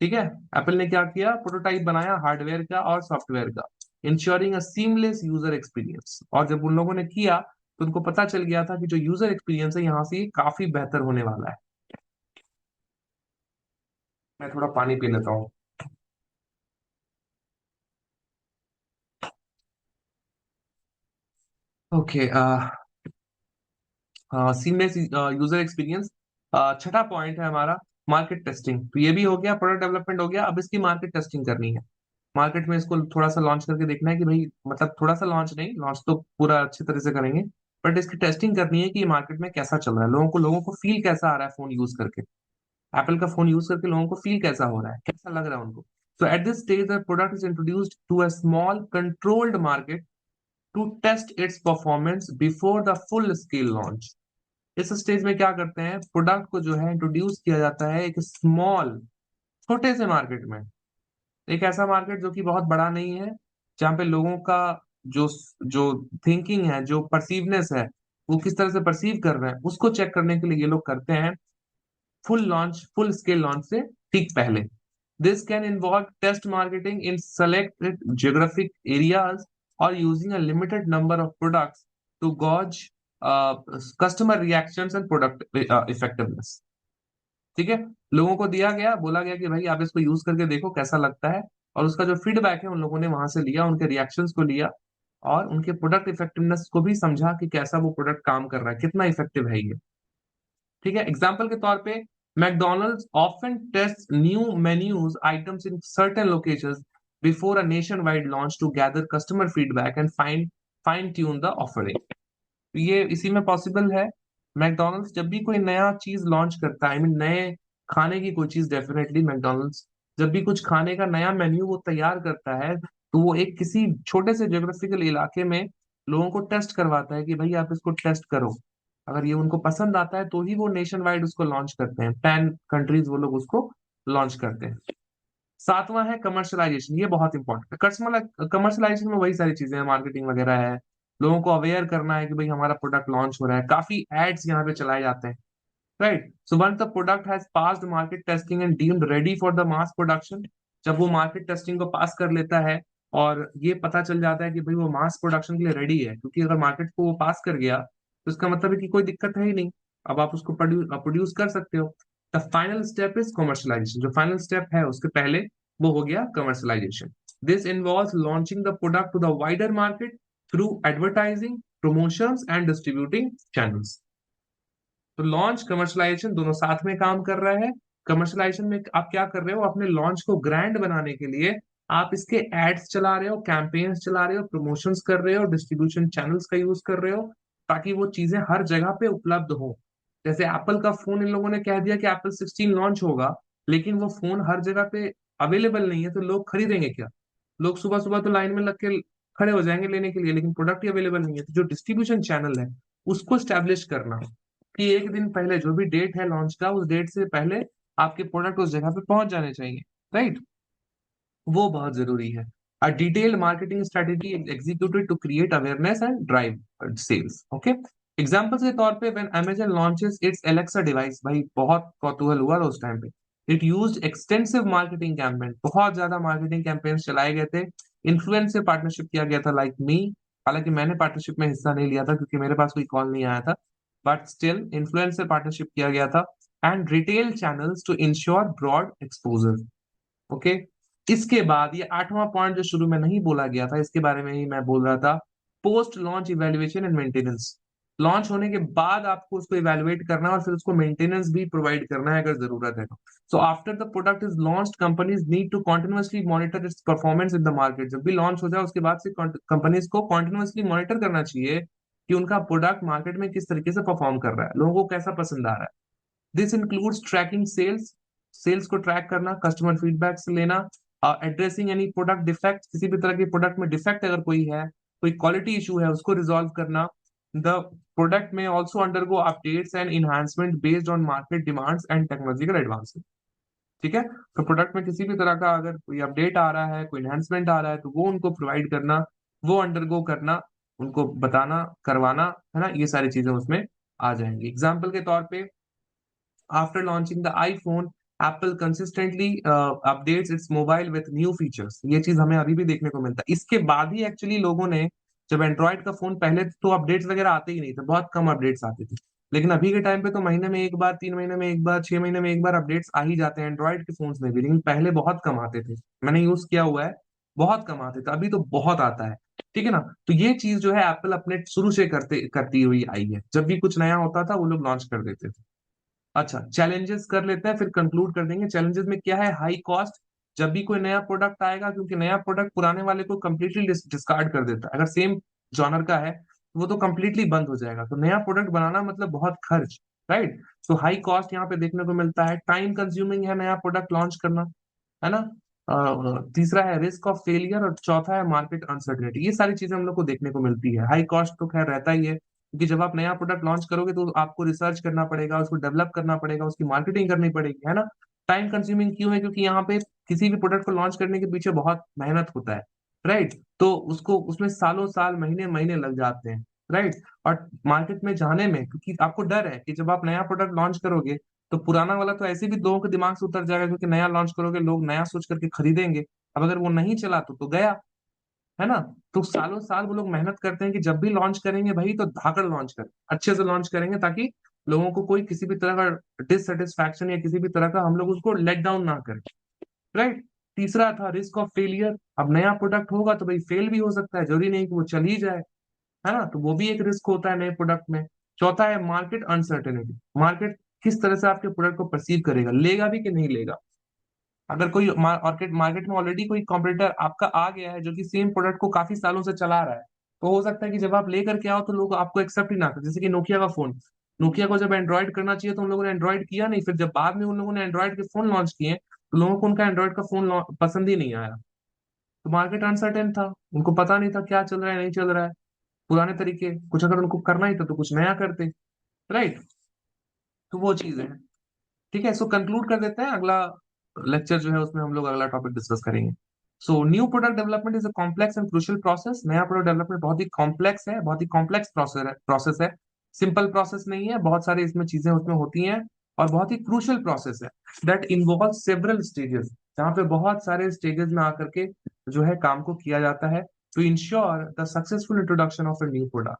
ठीक है। एप्पल ने क्या किया, प्रोटोटाइप बनाया हार्डवेयर का और सॉफ्टवेयर का, इंश्योरिंग अ सीमलेस यूजर एक्सपीरियंस। और जब उन लोगों ने किया तो उनको पता चल गया था कि जो यूजर एक्सपीरियंस है यहाँ से ये काफी बेहतर होने वाला है। मैं थोड़ा पानी पी लेता हूँ। Okay, seamless user experience. छठा पॉइंट है हमारा मार्केट टेस्टिंग। तो ये भी हो गया, प्रोडक्ट डेवलपमेंट हो गया, अब इसकी मार्केट टेस्टिंग करनी है। मार्केट में इसको थोड़ा सा लॉन्च करके देखना है कि भाई, मतलब थोड़ा सा लॉन्च नहीं, लॉन्च तो पूरा अच्छी तरह से करेंगे, बट इसकी टेस्टिंग करनी है कि ये मार्केट में कैसा चल रहा है, लोगों को फील कैसा आ रहा है फोन यूज करके, एप्पल का फोन यूज करके लोगों को फील कैसा हो रहा है, कैसा लग रहा है उनको। So at this stage, the product is introduced to a small controlled market to test its performance before the full scale launch. इस स्टेज में क्या करते हैं, प्रोडक्ट को जो है इंट्रोड्यूस किया जाता है एक स्मॉल, छोटे से मार्केट में। एक ऐसा मार्केट जो कि बहुत बड़ा नहीं है, जहाँ पे लोगों का जो जो थिंकिंग है, जो परसीवनेस है, वो किस तरह से परसीव कर रहे हैं, उसको चेक करने के लिए ये लोग करते हैं full launch, full scale launch से ठीक पहले। This can involve test marketing in selected geographic areas और using a limited number of products to gauge customer reactions and product effectiveness, ठीक है। लोगों को दिया गया, बोला गया कि भाई आप इसको यूज करके देखो कैसा लगता है, और उसका जो फीडबैक है उन लोगों ने वहां से लिया, उनके रिएक्शंस को लिया, और उनके प्रोडक्ट इफेक्टिवनेस को भी समझा कि कैसा वो प्रोडक्ट काम कर रहा है, कितना इफेक्टिव है ये, ठीक है। एग्जाम्पल के तौर पे, McDonald's often tests new menus items in certain locations before a nationwide launch to gather customer feedback and fine tune the offering. ये इसी में पॉसिबल है। मैकडोनल्ड्स जब भी कोई नया चीज लॉन्च करता है, आई मीन नए खाने की कोई चीज, डेफिनेटली मैकडोनल्ड्स जब भी कुछ खाने का नया मेन्यू वो तैयार करता है, तो वो एक किसी छोटे से ज्योग्राफिकल इलाके में लोगों को टेस्ट करवाता है कि भाई आप इसको टेस्ट करो। अगर ये उनको पसंद आता है तो ही वो नेशन वाइड उसको लॉन्च करते हैं, 10 कंट्रीज वो लोग उसको लॉन्च करते हैं। सातवां है कमर्शलाइजेशन, ये बहुत इंपॉर्टेंट है। कमर्शलाइजेशन में वही सारी चीजें हैं, मार्केटिंग वगैरह है, लोगों को अवेयर करना है कि भाई हमारा प्रोडक्ट लॉन्च हो रहा है, काफी एड्स यहाँ पे चलाए जाते हैं, right. So once the product has passed market testing and deemed ready for the mass production, जब वो मार्केट टेस्टिंग को पास कर लेता है और ये पता चल जाता है कि भाई वो मास प्रोडक्शन के लिए रेडी है, क्योंकि अगर मार्केट को वो पास कर गया तो इसका मतलब है कि कोई दिक्कत है ही नहीं, अब आप उसको प्रोड्यूस कर सकते हो। The final step is commercialisation, जो फाइनल स्टेप है उसके पहले वो हो गया commercialisation. This involves launching the product to the wider market through advertising, promotions and distributing channels. तो लॉन्च कमर्शलाइजेशन दोनों साथ में काम कर रहा है। कमर्शलाइजेशन में आप क्या कर रहे हो, अपने लॉन्च को ग्रैंड बनाने के लिए आप इसके एड्स चला रहे हो, कैंपेन्स चला रहे हो, प्रमोशंस कर रहे हो, डिस्ट्रीब्यूशन चैनल्स का यूज कर रहे हो, ताकि वो चीजें हर जगह पे उपलब्ध हो। जैसे एप्पल का फोन इन लोगों ने कह दिया कि एप्पल 16 लॉन्च होगा, लेकिन वो फोन हर जगह पे अवेलेबल नहीं है, तो लोग खरीदेंगे क्या? लोग सुबह सुबह तो लाइन में लग के खड़े हो जाएंगे लेने के लिए, लेकिन प्रोडक्ट ही अवेलेबल नहीं है। तो जो डिस्ट्रीब्यूशन चैनल है उसको स्टैब्लिश करना, कि एक दिन पहले जो भी डेट है लॉन्च का, उस डेट से पहले आपके प्रोडक्ट उस जगह पे पहुंच जाने चाहिए, राइट। वो बहुत जरूरी है। A detailed marketing strategy executed to create awareness and drive sales, okay. Example के तौर पे when Amazon launches its Alexa device, भाई बहुत कौतूहल हुआ था उस टाइम पे। It used extensive marketing campaign, बहुत ज्यादा मार्केटिंग कैंपेन्स चलाए गए थे। इन्फ्लुएंस से पार्टनरशिप किया गया था, लाइक मी। हालांकि मैंने पार्टनरशिप में हिस्सा नहीं लिया था क्योंकि मेरे पास कोई कॉल नहीं आया था, बट स्टिल इन्फ्लुएंस से पार्टनरशिप किया गया था। And retail channels to ensure broad exposure, okay. इसके बाद ये आठवां पॉइंट जो शुरू में नहीं बोला गया था, इसके बारे में ही मैं बोल रहा था, post launch evaluation and maintenance. Launch होने के बाद आपको उसको इवेलुएट करना है और फिर उसको मेंटेनेंस भी प्रोवाइड करना है अगर जरूरत है तो। So after the product is launched, companies need to continuously monitor its performance in the market. जब भी लॉन्च हो जाए उसके बाद से कंपनीज को कॉन्टिन्यूअसली मॉनिटर करना चाहिए कि उनका प्रोडक्ट मार्केट में किस तरीके से परफॉर्म कर रहा है, लोगों को कैसा पसंद आ रहा है। This includes tracking sales, sales को ट्रैक करना, कस्टमर फीडबैक से लेना, एड्रेसिंग एनी प्रोडक्ट डिफेक्ट, किसी भी तरह के प्रोडक्ट में डिफेक्ट अगर कोई है, कोई क्वालिटी इशू है, उसको रिजॉल्व करना। द प्रोडक्ट में also undergo updates and enhancement based on market demands and technological advancement, ठीक है। तो प्रोडक्ट में किसी भी तरह का अगर कोई अपडेट आ रहा है, कोई इन्हांसमेंट आ रहा है, तो वो उनको प्रोवाइड करना, वो अंडरगो करना, उनको बताना, करवाना, है ना, ये सारी चीजें उसमें आ जाएंगी। एग्जाम्पल के तौर पे, after launching the iPhone, Apple consistently updates its mobile with new features। ये चीज हमें अभी भी देखने को मिलता है। इसके बाद ही एक्चुअली लोगों ने, जब एंड्रॉइड का फोन, पहले तो अपडेट्स वगैरह आते ही नहीं थे, बहुत कम अपडेट्स आते थे, लेकिन अभी के टाइम पे तो महीने में एक बार, 3 महीने में एक बार, 6 महीने में एक बार अपडेट्स आ ही जाते हैं एंड्रॉइड के फोन्स में भी। लेकिन पहले बहुत कम आते थे, मैंने यूज किया हुआ है, बहुत कम आते थे, अभी तो बहुत आता है, ठीक है ना। तो ये चीज जो है एप्पल अपने शुरू से करती हुई आई है, जब भी कुछ नया होता था वो लोग लॉन्च कर देते थे। अच्छा, चैलेंजेस कर लेते हैं फिर कंक्लूड कर देंगे। चैलेंजेस में क्या है, हाई कॉस्ट, जब भी कोई नया प्रोडक्ट आएगा, क्योंकि नया प्रोडक्ट पुराने वाले को कंप्लीटली डिस्कार्ड कर देता है, अगर सेम जॉनर का है तो वो तो कंप्लीटली बंद हो जाएगा। तो नया प्रोडक्ट बनाना मतलब बहुत खर्च, राइट। तो हाई कॉस्ट यहाँ पे देखने को मिलता है। टाइम कंज्यूमिंग है नया प्रोडक्ट लॉन्च करना, है ना। तीसरा है रिस्क ऑफ फेलियर, और चौथा है मार्केट अनसर्टेनिटी। ये सारी चीजें हम लोग को देखने को मिलती है। हाई कॉस्ट तो खैर रहता ही है, क्योंकि जब आप नया प्रोडक्ट लॉन्च करोगे तो आपको रिसर्च करना पड़ेगा, उसको डेवलप करना पड़ेगा, उसकी मार्केटिंग करनी पड़ेगी, है ना। टाइम कंज्यूमिंग क्यों है, क्योंकि यहाँ पे किसी भी प्रोडक्ट को लॉन्च करने के पीछे बहुत मेहनत होता है, राइट। तो उसको, उसमें सालों साल, महीने महीने लग जाते हैं, राइट। और मार्केट में जाने में, क्योंकि आपको डर है कि जब आप नया प्रोडक्ट लॉन्च करोगे तो पुराना वाला तो ऐसे भी लोगों के दिमाग से उतर जाएगा, क्योंकि नया लॉन्च करोगे, लोग नया सोच करके खरीदेंगे। अब अगर वो नहीं चला तो गया, है ना। तो सालों साल वो लोग मेहनत करते हैं कि जब भी लॉन्च करेंगे भाई तो धाकड़ लॉन्च करें, अच्छे से लॉन्च करेंगे, ताकि लोगों को कोई किसी भी तरह का डिससेटिस्फैक्शन या किसी भी तरह का हम लोग उसको लेट डाउन ना करें, राइट। तीसरा था रिस्क ऑफ फेलियर। अब नया प्रोडक्ट होगा तो भाई फेल भी हो सकता है, जरूरी नहीं कि वो चल ही जाए, है ना। तो वो भी एक रिस्क होता है नए प्रोडक्ट में। चौथा है मार्केट अनसर्टेनिटी। मार्केट किस तरह से आपके प्रोडक्ट को परसीव करेगा, लेगा भी कि नहीं लेगा। अगर कोई मार्केट मार्केट में ऑलरेडी कोई कॉम्पिटिटर आपका आ गया है जो कि सेम प्रोडक्ट को काफी सालों से चला रहा है, तो हो सकता है कि जब आप लेकर के आओ तो लोग आपको एक्सेप्ट ही ना करें। जैसे कि नोकिया का फोन, नोकिया को जब एंड्रॉइड करना चाहिए तो उन लोगों ने एंड्रॉइड किया नहीं, फिर जब बाद में उन लोगों ने एंड्रॉइड के फोन लॉन्च किए तो लोगों को उनका एंड्रॉइड का फोन पसंद ही नहीं आया। तो मार्केट अनसर्टेन था, उनको पता नहीं था क्या चल रहा है नहीं चल रहा है। पुराने तरीके कुछ अगर उनको करना ही था तो कुछ नया करते। राइट। तो वो चीज है। ठीक है, सो कंक्लूड कर देते हैं। अगला लेक्चर जो है उसमें हम लोग अगला टॉपिक डिस्कस करेंगे। So new product development is a complex and crucial process. नया प्रोडक्ट डेवलपमेंट बहुत ही कॉम्प्लेक्स है, बहुत ही कॉम्प्लेक्स प्रोसेस है। सिंपल प्रोसेस नहीं है, बहुत सारी इसमें चीजें उसमें होती हैं। और बहुत ही क्रूशियल प्रोसेस है दैट इन्वॉल्व सेवरल स्टेजेस, जहाँ पे बहुत सारे स्टेजेस में आकर के जो है काम को किया जाता है to ensure the successful introduction of a new product,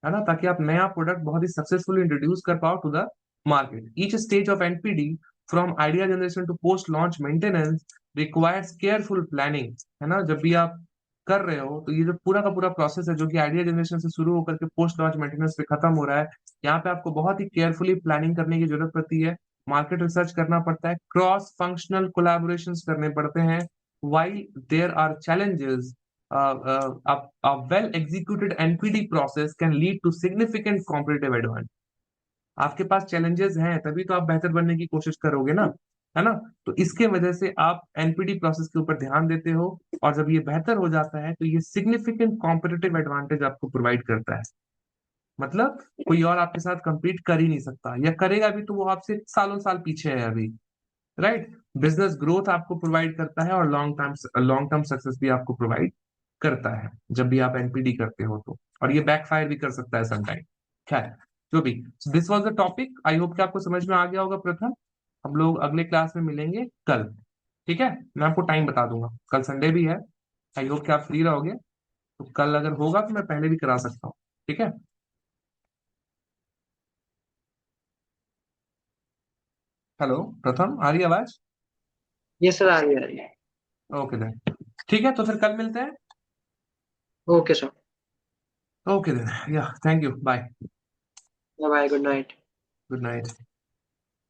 है ना, ताकि आप नया प्रोडक्ट बहुत ही सक्सेसफुली इंट्रोड्यूस कर पाओ to the market. Each stage of NPD from idea generation to post launch maintenance requires careful planning, है ना। जब भी आप कर रहे हो तो ये जो पूरा का पूरा प्रोसेस है जो कि आइडिया जनरेशन से शुरू होकर के पोस्ट लॉन्च मेंटेनेंस पे खत्म हो रहा है, यहाँ पे आपको बहुत ही केयरफुली प्लानिंग करने की जरूरत पड़ती है। मार्केट रिसर्च करना पड़ता है, क्रॉस फंक्शनल कोलैबोरेशंस करने पड़ते हैं। While there are challenges, a well-executed NPD process can lead to significant competitive advantage. आपके पास चैलेंजेस हैं तभी तो आप बेहतर बनने की कोशिश करोगे ना, है ना। तो इसके वजह से आप एनपीडी प्रोसेस के ऊपर ध्यान देते हो, और जब ये बेहतर हो जाता है तो ये सिग्निफिकेंट कॉम्पिटिटिव एडवांटेज आपको प्रोवाइड करता है। मतलब कोई और आपके साथ compete कर ही नहीं सकता, या करेगा भी तो वो आपसे सालों साल पीछे है अभी। राइट। बिजनेस ग्रोथ आपको प्रोवाइड करता है और लॉन्ग टर्म सक्सेस भी आपको प्रोवाइड करता है जब भी आप एनपीडी करते हो तो। और ये बैकफायर भी कर सकता है समटाइम। खैर, जो भी, this was the topic. I hope कि आपको समझ में आ गया होगा। प्रथम, हम लोग अगले क्लास में मिलेंगे कल। ठीक है, मैं आपको टाइम बता दूंगा, कल संडे भी है। आई होप कि आप फ्री रहोगे, तो कल अगर होगा तो मैं पहले भी करा सकता हूँ। ठीक है। हेलो प्रथम, आ रही है आवाज? यस सर, आ रही है, आ रही है। ओके देन, ठीक है, तो फिर कल मिलते हैं। Okay sir. Okay then, yeah thank you, bye. Bye bye, good night. Good night.